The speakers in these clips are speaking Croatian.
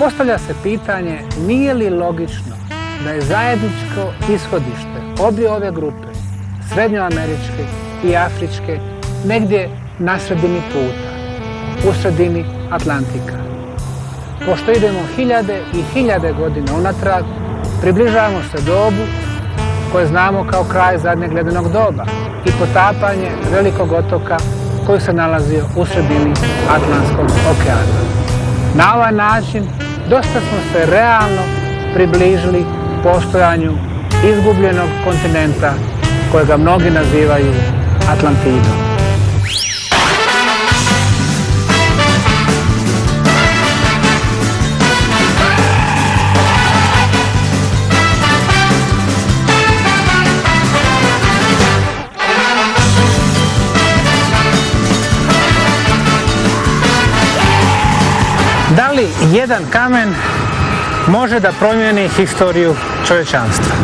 Postavlja se pitanje nije li logično da je zajedničko ishodište obje ove grupe, srednjoameričke i afričke, negdje na sredini puta, u sredini Atlantika. Pošto idemo hiljade i hiljade godina unatrag, približavamo se dobu koje znamo kao kraj zadnjeg ledenog doba i potapanje velikog otoka koji se nalazio u sredini Atlantskog okeana. Na ovaj način dosta smo se realno približili postojanju izgubljenog kontinenta kojega mnogi nazivaju Atlantidom. Da li jedan kamen može da promijeni historiju čovječanstva?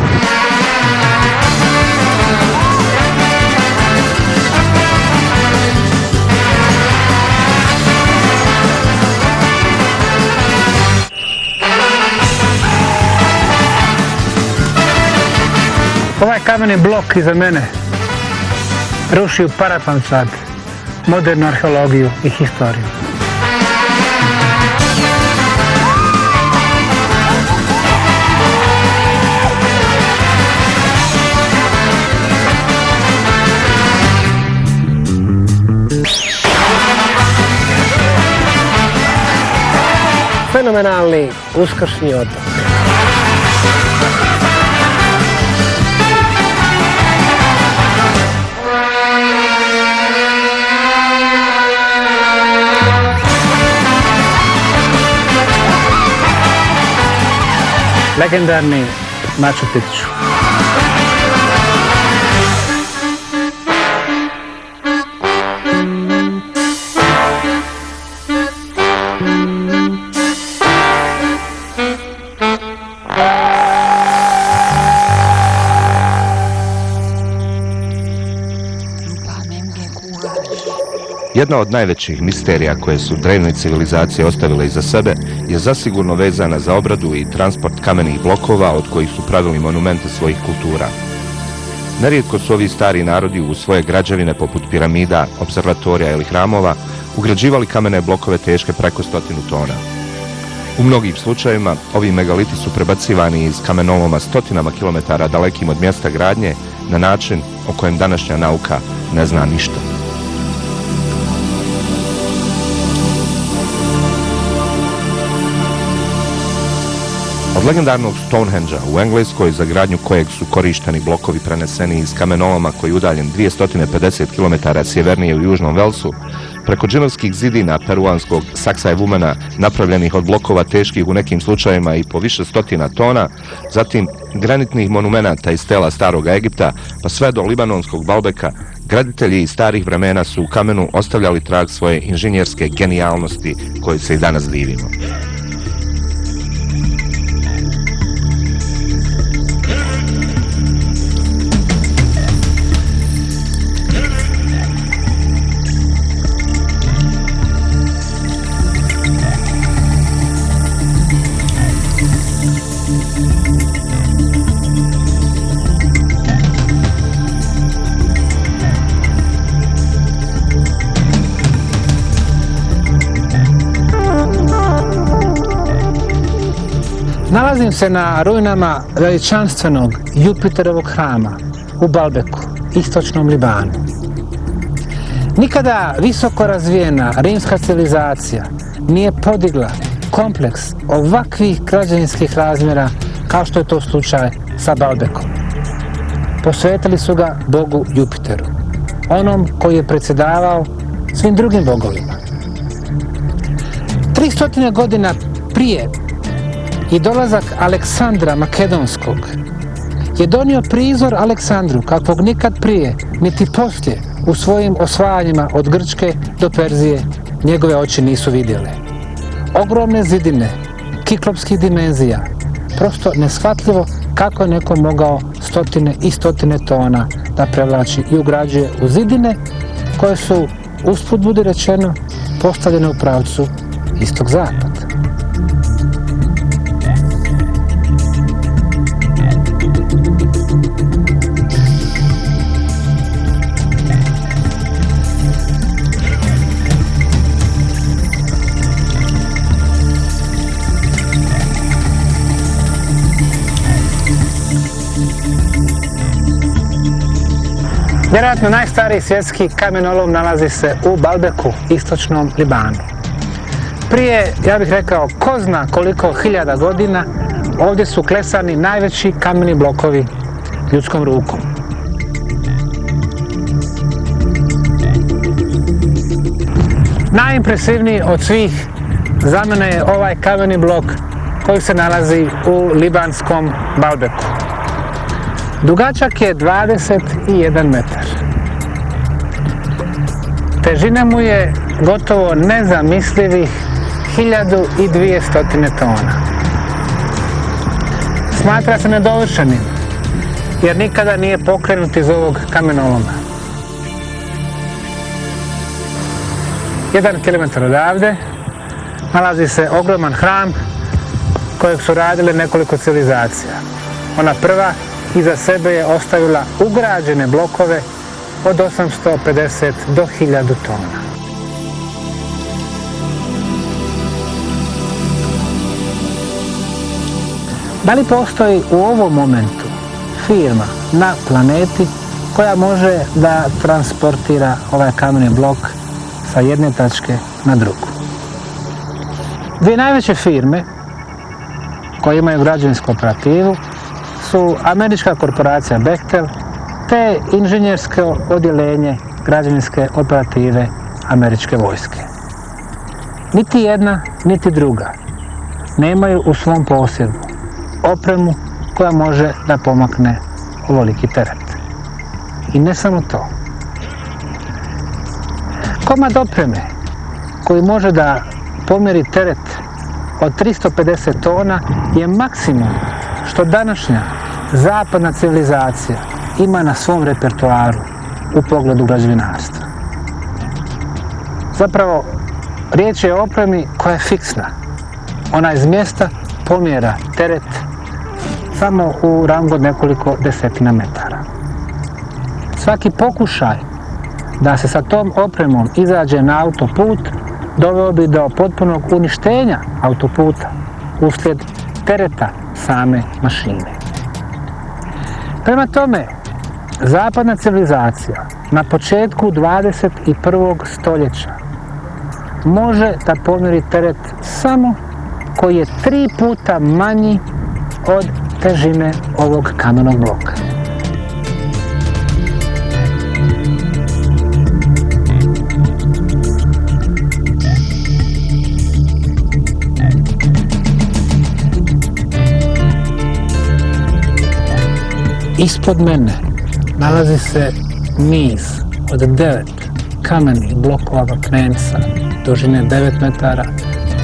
Ovaj kameni blok iza mene ruši u parapan sad modernu arheologiju i historiju. Fenomenalni uskršnji otok. Legendarni Machu Picchu. Jedna od najvećih misterija koje su drevne civilizacije ostavile iza sebe je zasigurno vezana za obradu i transport kamenih blokova od kojih su pravili monumente svojih kultura. Nerijetko su ovi stari narodi u svoje građevine poput piramida, observatorija ili hramova ugrađivali kamene blokove teške preko 100 tona. U mnogim slučajevima ovi megaliti su prebacivani iz kamenoloma stotinama kilometara dalekim od mjesta gradnje na način o kojem današnja nauka ne zna ništa. Od legendarnog Stonehengea u Engleskoj, za gradnju kojeg su korišteni blokovi preneseni iz kamenoloma koji je udaljen 250 km sjevernije u Južnom Velsu, preko džinovskih zidina peruanskog Sacsayhumana napravljenih od blokova teških u nekim slučajevima i po više stotina tona, zatim granitnih monumenata iz stela Staroga Egipta, pa sve do libanonskog Baalbeka, graditelji iz starih vremena su u kamenu ostavljali trag svoje inženjerske genijalnosti koje se i danas divimo. Nalazim se na ruinama veličanstvenog Jupiterovog hrama u Baalbeku, istočnom Libanu. Nikada visoko razvijena rimska civilizacija nije podigla kompleks ovakvih građevinskih razmjera kao što je to slučaj sa Baalbekom. Posvetili su ga bogu Jupiteru, onom koji je predsjedavao svim drugim bogovima. 300 godina prije i dolazak Aleksandra Makedonskog je donio prizor Aleksandru kakvog nikad prije niti poslije u svojim osvajanjima od Grčke do Perzije njegove oči nisu vidjele. Ogromne zidine, kiklopskih dimenzija, prosto neshvatljivo kako je neko mogao stotine i stotine tona da prevlači i ugrađuje u zidine koje su, usput budi rečeno, postavljene u pravcu istog-zapad. Vjerojatno najstariji svjetski kamenolom nalazi se u Baalbeku, istočnom Libanu. Prije, ja bih rekao, ko zna koliko hiljada godina, ovdje su klesani najveći kameni blokovi ljudskom rukom. Najimpresivniji od svih za mene je ovaj kameni blok koji se nalazi u libanskom Baalbeku. Dugačak je 21 metar. Težina mu je gotovo nezamislivih 1200 tona. Smatra se nedovršenim jer nikada nije pokrenut iz ovog kamenoloma. 1 kilometar odavde nalazi se ogroman hram kojeg su radile nekoliko civilizacija. Ona prva iza sebe je ostavila ugrađene blokove od 850 do 1000 tona. Da li postoji u ovom momentu firma na planeti koja može da transportira ovaj kameni blok sa jedne tačke na drugu? Dvije najveće firme koje imaju građevinsku operativu su američka korporacija Bechtel te inženjersko odjeljenje građevinske operative američke vojske. Niti jedna, niti druga nemaju u svom posjedu opremu koja može da pomakne ovoliki teret. I ne samo to. Komad opreme koji može da pomjeri teret od 350 tona je maksimum što današnja zapadna civilizacija ima na svom repertoaru u pogledu građevinarstva. Zapravo, riječ je o opremi koja je fiksna. Ona iz mjesta pomjera teret samo u rangu od nekoliko desetina metara. Svaki pokušaj da se sa tom opremom izađe na autoput doveo bi do potpunog uništenja autoputa uslijed tereta same mašine. Prema tome, zapadna civilizacija na početku 21. stoljeća može da pomjeri teret samo koji je 3 puta manji od težine ovog kamenog bloka. Ispod mene nalazi se niz od 9 kamenih blokova vapnenca dužine 9 metara,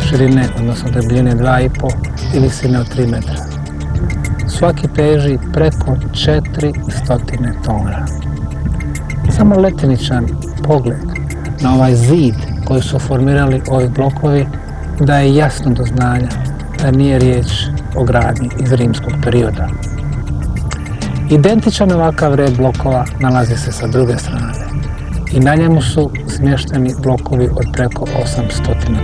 širine, odnosno debljine 2,5 i visine od 3 metra. Svaki teži preko 400 tona. Samo letjeničan pogled na ovaj zid koji su formirali ovi blokovi daje jasno do znanja da nije riječ o gradnji iz rimskog perioda. Identičan ovakav red blokova nalazi se sa druge strane i na njemu su smješteni blokovi od preko 800 tona.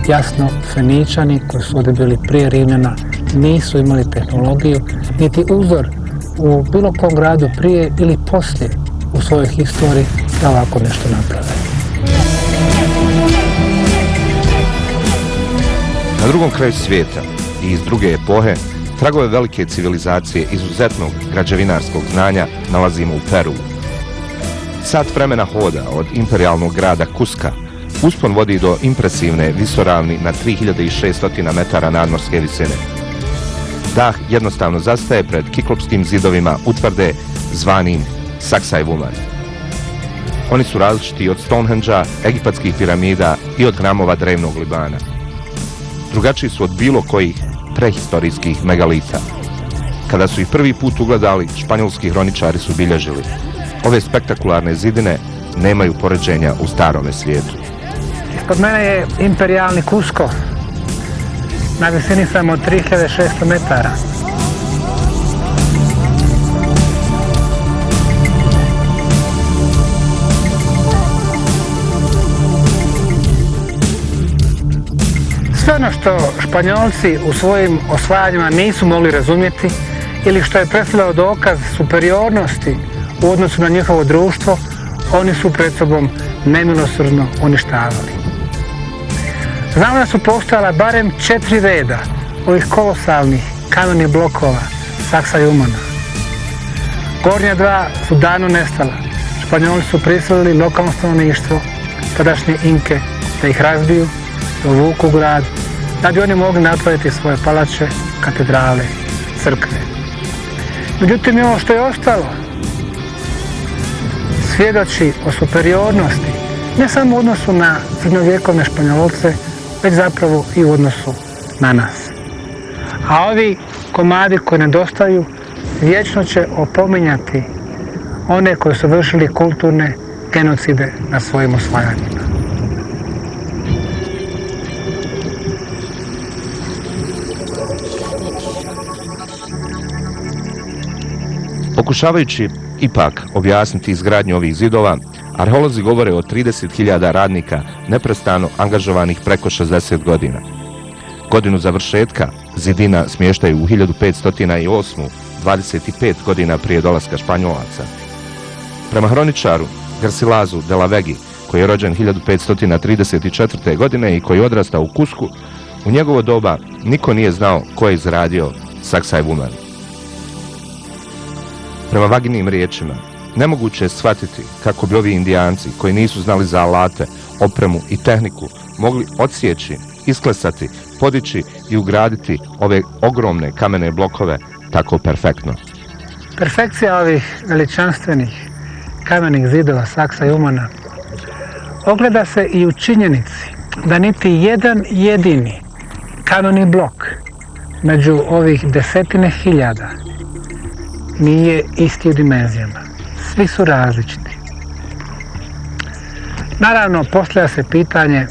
Jasno, Feničani koji su ovdje bili prije Rimljana nisu imali tehnologiju niti uzor u bilo kom gradu prije ili poslije u svojoj historiji da ovako nešto naprave. Na drugom kraju svijeta i iz druge epohe tragove velike civilizacije izuzetnog građevinarskog znanja nalazimo u Peruu. Sat vremena hoda od imperijalnog grada Kuska uspon vodi do impresivne visoravni na 3600 metara nadmorske visine. Dah jednostavno zastaje pred kiklopskim zidovima utvrde zvanim Saksajvuman. Oni su različiti od Stonehengea, egipatskih piramida i od hramova drevnog Libana. Drugačiji su od bilo kojih prehistorijskih megalita. Kada su ih prvi put ugledali, španjolski hroničari su bilježili: ove spektakularne zidine nemaju poređenja u starome svijetu. Ispod mene je imperijalni Cusco. Na visini sam od 3600 metara. Sve ono što Španjolci u svojim osvajanjima nisu mogli razumjeti ili što je predstavljao dokaz superiornosti u odnosu na njihovo društvo, oni su pred sobom nemilosrdno uništavali. Znamo da su postojala barem 4 reda ovih kolosalnih kamenih blokova Saksa i Umana. Gornja 2 su davno nestala. Španjoli su prisilili lokalno stanovništvo, tadašnje Inke, da ih razbiju, da uvuku u grad, da bi oni mogli napraviti svoje palače, katedrale, crkve. Međutim, ovo što je ostalo svjedoči o superiornosti, ne samo u odnosu na srednjovjekovne Španjolce, već zapravo i u odnosu na nas. A ovi komadi koji nedostaju vječno će opominjati one koji su vršili kulturne genocide na svojim osvajanjima. Pokušavajući ipak objasniti izgradnju ovih zidova, arheolozi govore o 30.000 radnika neprestano angažovanih preko 60 godina. Godinu završetka zidina smještaju u 1508. 25 godina prije dolaska Španjolaca. Prema hroničaru Garcilasu de la Vegi, koji je rođen 1534. godine i koji je odrastao u Cuscu, u njegovo doba niko nije znao ko je izradio Saksaj Vuman. Prema Vaginim riječima, nemoguće je shvatiti kako bi ovi indijanci, koji nisu znali za alate, opremu i tehniku, mogli odsjeći, isklesati, podići i ugraditi ove ogromne kamene blokove tako perfektno. Perfekcija ovih veličanstvenih kamenih zidova Saksa i Umana ogleda se i u činjenici da niti jedan jedini kameni blok među ovih desetine hiljada nije isti u dimenzijama. Svi su različiti. Naravno, postavlja se pitanje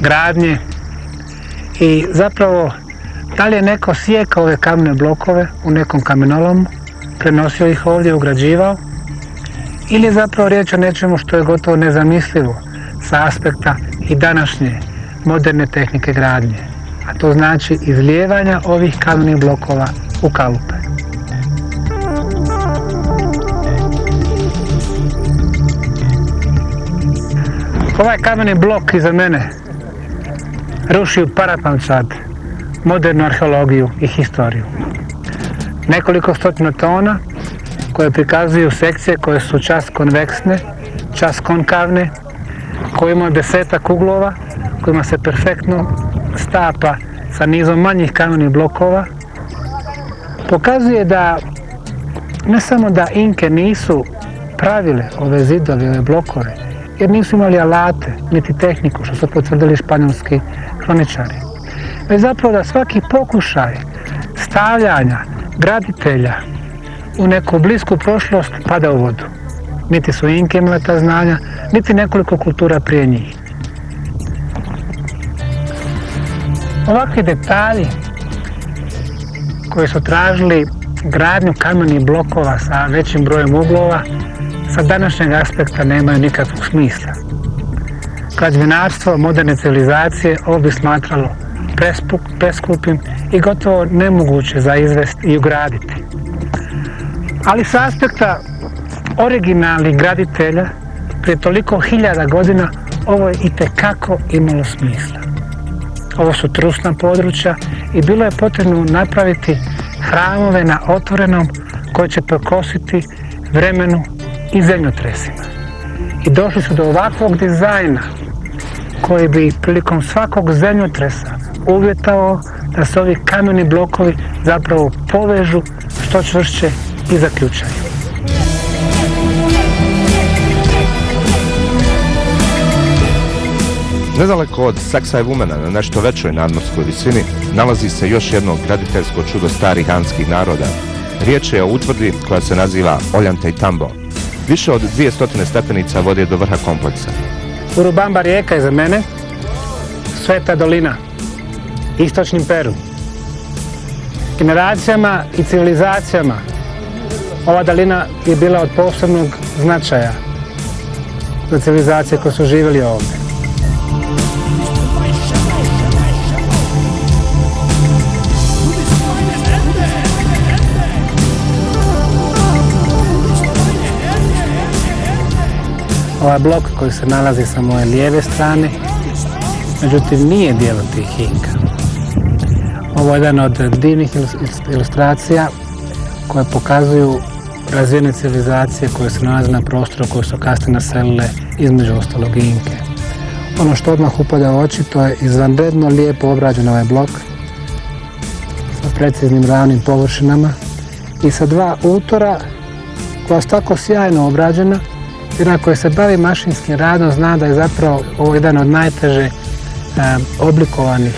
gradnje i zapravo da li je neko sjekao ove kamene blokove u nekom kamenolomu, prenosio ih ovdje, ugrađivao, ili je zapravo riječ o nečemu što je gotovo nezamislivo sa aspekta i današnje moderne tehnike gradnje, a to znači izlijevanja ovih kamenih blokova u kalupe. Ovaj kameni blok iza mene ruši u parapančad modernu arheologiju i historiju. Nekoliko stotina tona koje prikazuju sekcije koje su čas konveksne, čas konkavne, koje imaju 10-ak uglova, kojima se perfektno stapa sa nizom manjih kamenih blokova, pokazuje da ne samo da Inke nisu pravile ove zidove, ove blokove, jer nisu imali alate, niti tehniku, što su potvrdili španjolski hroničari, već zapravo da svaki pokušaj stavljanja graditelja u neku blisku prošlost pada u vodu. Niti su Inke imale ta znanja, niti nekoliko kultura prije njih. Ovakvi detalji koji su tražili gradnju kamenih blokova sa većim brojem uglova, sa današnjeg aspekta nemaju nikakvog smisla. Građevinarstvo moderne civilizacije ovo bi smatralo preskupim i gotovo nemoguće za izvesti i ugraditi. Ali sa aspekta originalnih graditelja prije toliko hiljada godina ovo je itekako imalo smisla. Ovo su trusna područja i bilo je potrebno napraviti hramove na otvorenom koje će prokositi vremenu i zemljotresima. I došli su do ovakvog dizajna koji bi prilikom svakog zemljotresa uvjetovao da se ovi kameni blokovi zapravo povežu što čvršće i zaključaju. Nedaleko od Saksaj Vumena, na nešto većoj nadmorskoj visini, nalazi se još jedno graditeljsko čudo starih andskih naroda. Riječ je o utvrdi koja se naziva Ollantaytambo. Više od 200 stepenica vode do vrha kompleksa. Urubamba rijeka iza mene, Sveta dolina, istočni Peru. Generacijama i civilizacijama ova dolina je bila od posebnog značaja za civilizacije koje su živjeli ovdje. Ovaj blok koji se nalazi sa moje lijeve strane, međutim nije dijelo tih Inka. Ovo je jedan od divnih ilustracija koje pokazuju razvijene civilizacije koje se nalaze na prostoru koje su kasnije naselile između ostalog i Inke. Ono što odmah upada u oči, to je izvanredno lijepo obrađen ovaj blok sa preciznim ravnim površinama i sa dva utora koja su tako sjajno obrađena, jer ako se bavi mašinskim radom zna da je zapravo ovo jedan od najteže oblikovanih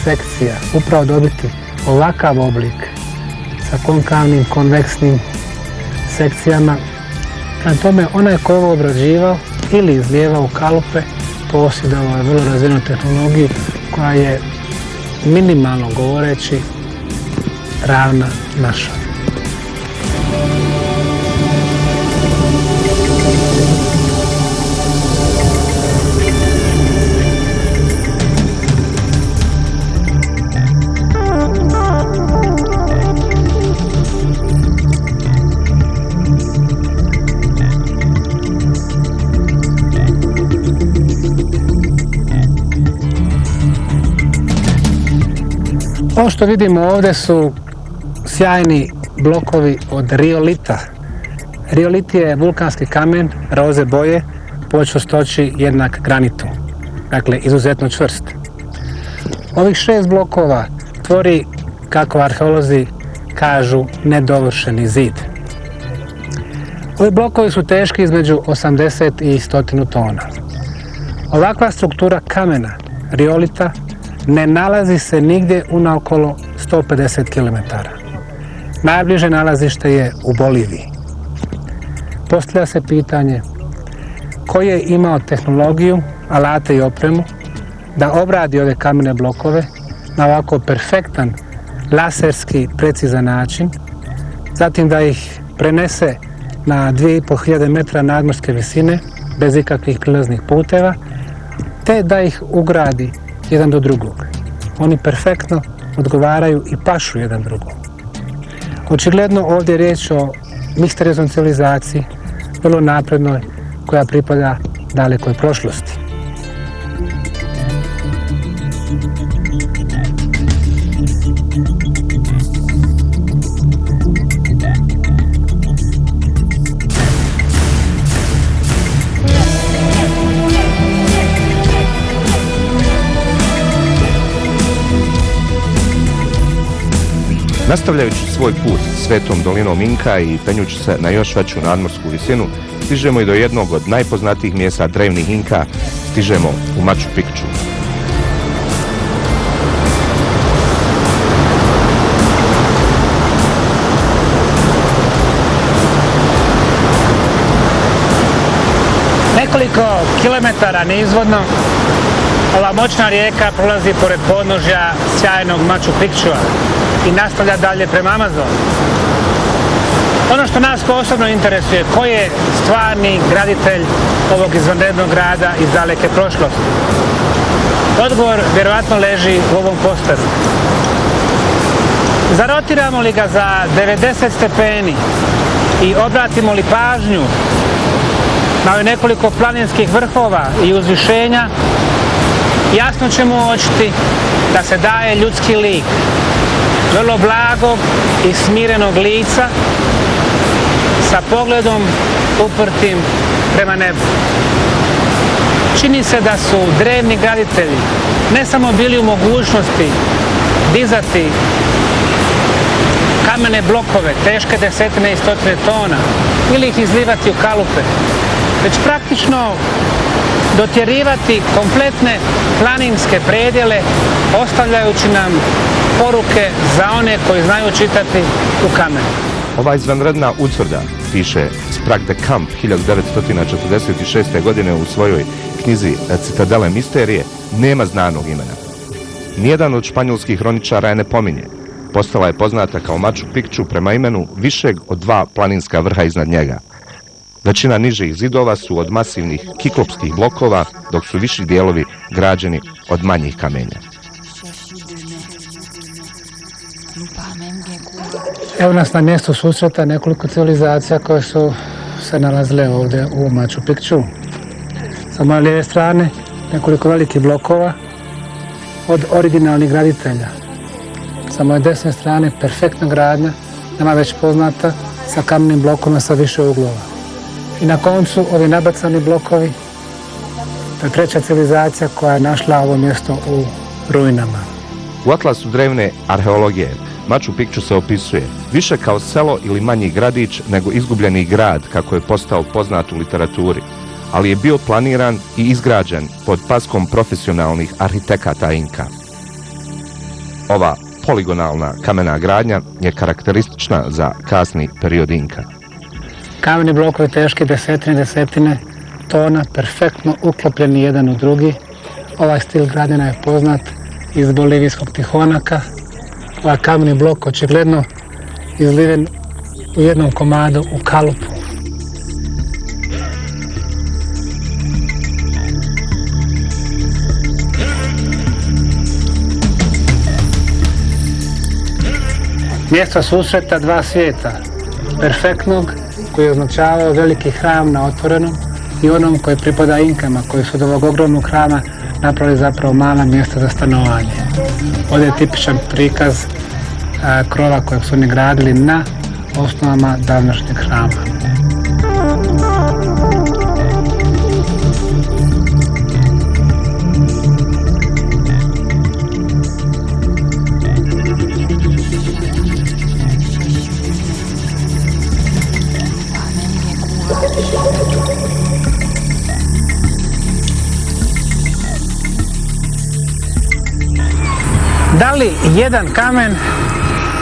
sekcija, upravo dobiti ovakav oblik sa konkavnim, konveksnim sekcijama. Prema tome, onaj ko je ovo obrađivao ili izlijevao u kalupe, posjedovao je vrlo razvijenu tehnologiju koja je minimalno govoreći ravna našoj. Ovo što vidimo ovdje su sjajni blokovi od riolita. Riolit je vulkanski kamen roze boje po čvrstoći jednak granitu, dakle izuzetno čvrst. Ovih 6 blokova tvori, kako arheolozi kažu, nedovršeni zid. Ovi blokovi su teški između 80 i 100 tona. Ovakva struktura kamena, riolita, ne nalazi se nigdje unaokolo 150 km. Najbliže nalazište je u Boliviji. Postavlja se pitanje ko je imao tehnologiju, alate i opremu da obradi ove kamene blokove na ovako perfektan, laserski precizan način, zatim da ih prenese na 2500 metra nadmorske visine bez ikakvih prilaznih puteva, te da ih ugradi jedan do drugog. Oni perfektno odgovaraju i pašu jedan drugom. Očigledno ovdje je riječ o misterioznom civilizaciji, vrlo naprednoj, koja pripada dalekoj prošlosti. Nastavljajući svoj put svetom dolinom Inka i penjući se na još veću nadmorsku visinu, stižemo i do jednog od najpoznatijih mjesta drevnih Inka, stižemo u Machu Picchu. Nekoliko kilometara nizvodno ova moćna rijeka prolazi pored podnožja sjajnog Machu Picchua i nastavlja dalje prema Amazonu. Ono što nas posebno interesuje, ko je stvarni graditelj ovog izvanrednog grada iz daleke prošlosti? Odgovor vjerojatno leži u ovom posteru. Zarotiramo li ga za 90 stepeni i obratimo li pažnju na ove nekoliko planinskih vrhova i uzvišenja, jasno ćemo uočiti da se daje ljudski lik, vrlo blagog i smirenog lica sa pogledom uprtim prema nebu. Čini se da su drevni graditelji ne samo bili u mogućnosti dizati kamene blokove teške desetine i stotine tona ili ih izlivati u kalupe, već praktično dotjerivati kompletne planinske predjele, ostavljajući nam poruke za one koji znaju čitati u kamenu. Ova izvanredna utvrda, piše Sprague de Camp 1946. godine u svojoj knjizi Citadele misterije, nema znanog imena. Nijedan od španjolskih hroničara je ne pominje. Postala je poznata kao Machu Picchu prema imenu višeg od 2 planinska vrha iznad njega. Većina nižih zidova su od masivnih kiklopskih blokova, dok su viši dijelovi građeni od manjih kamenja. Evo nas na mjestu susreta nekoliko civilizacija koje su se nalazile ovdje u Machu Picchu. Sa moje lijeve strane nekoliko velikih blokova od originalnih graditelja. Sa moje desne strane perfektna gradnja, nama već poznata, sa kamenim blokovima sa više uglova. I na koncu ovi nabacani blokovi, to je treća civilizacija koja je našla ovo mjesto u ruinama. U atlasu drevne arheologije Machu Picchu se opisuje više kao selo ili manji gradić nego izgubljeni grad kako je postao poznat u literaturi, ali je bio planiran i izgrađen pod paskom profesionalnih arhitekata Inka. Ova poligonalna kamena gradnja je karakteristična za kasni period Inka. Kameni blokovi teški desetine tona, perfektno uklopljeni jedan u drugi. Ovaj stil gradnja je poznat iz bolivijskog Tihonaka. Ovaj kameni blok očigledno izliven u jednom komadu u kalupu. Mjesto susreta dva svijeta, perfektnog koji je označavao veliki hram na otvorenom i onom koji pripada Inkama, koji su od ovog ogromnog hrama napravili zapravo mala mjesta za stanovanje. Ovdje je tipičan prikaz krova kojeg su oni gradili na osnovama današnjeg hrama. Da li jedan kamen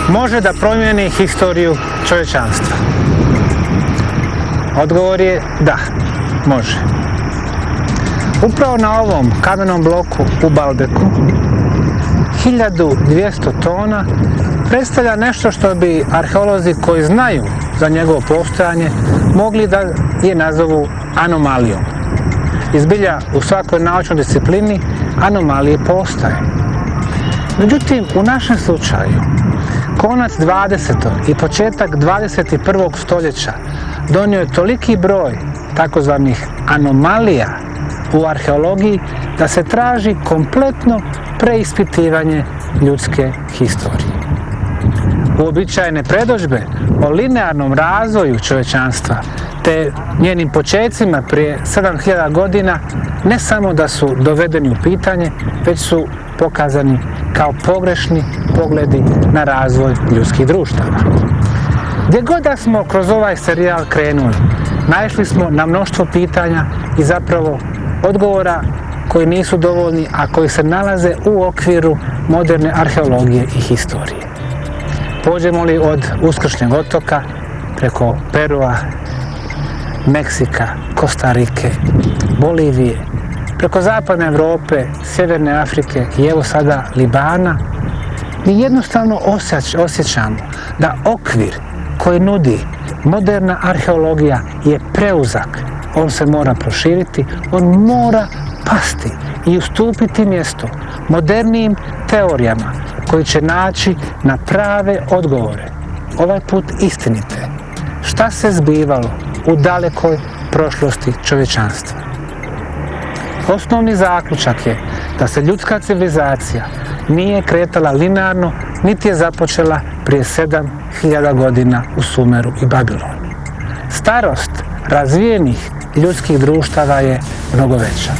može da promijeni historiju čovječanstva? Odgovor je da, može. Upravo na ovom kamenom bloku u Baalbeku 1200 tona predstavlja nešto što bi arheolozi koji znaju za njegovo postojanje mogli da je nazovu anomalijom. I zbilja u svakoj naučnoj disciplini anomalije postoje. Međutim, u našem slučaju, konac 20. i početak 21. stoljeća donio je toliki broj takozvanih anomalija u arheologiji da se traži kompletno preispitivanje ljudske historije. Uobičajene predodžbe o linearnom razvoju čovječanstva te njenim počecima prije 7000 godina ne samo da su dovedeni u pitanje, već su pokazani kao pogrešni pogledi na razvoj ljudskih društava. Gdje god da smo kroz ovaj serijal krenuli, naišli smo na mnoštvo pitanja i zapravo odgovora koji nisu dovoljni, a koji se nalaze u okviru moderne arheologije i historije. Pođemo li od Uskršnjeg otoka, preko Perua, Meksika, Kostarike, Bolivije, preko zapadne Europe, sjeverne Afrike i evo sada Libana, mi jednostavno osjećamo da okvir koji nudi moderna arheologija je preuzak. On se mora proširiti, on mora pasti i ustupiti mjesto modernijim teorijama koji će naći na prave odgovore, ovaj put istinite. Šta se zbivalo u dalekoj prošlosti čovječanstva? Osnovni zaključak je da se ljudska civilizacija nije kretala linearno, niti je započela prije 7000 godina u Sumeru i Babilonu. Starost razvijenih ljudskih društava je mnogo veća.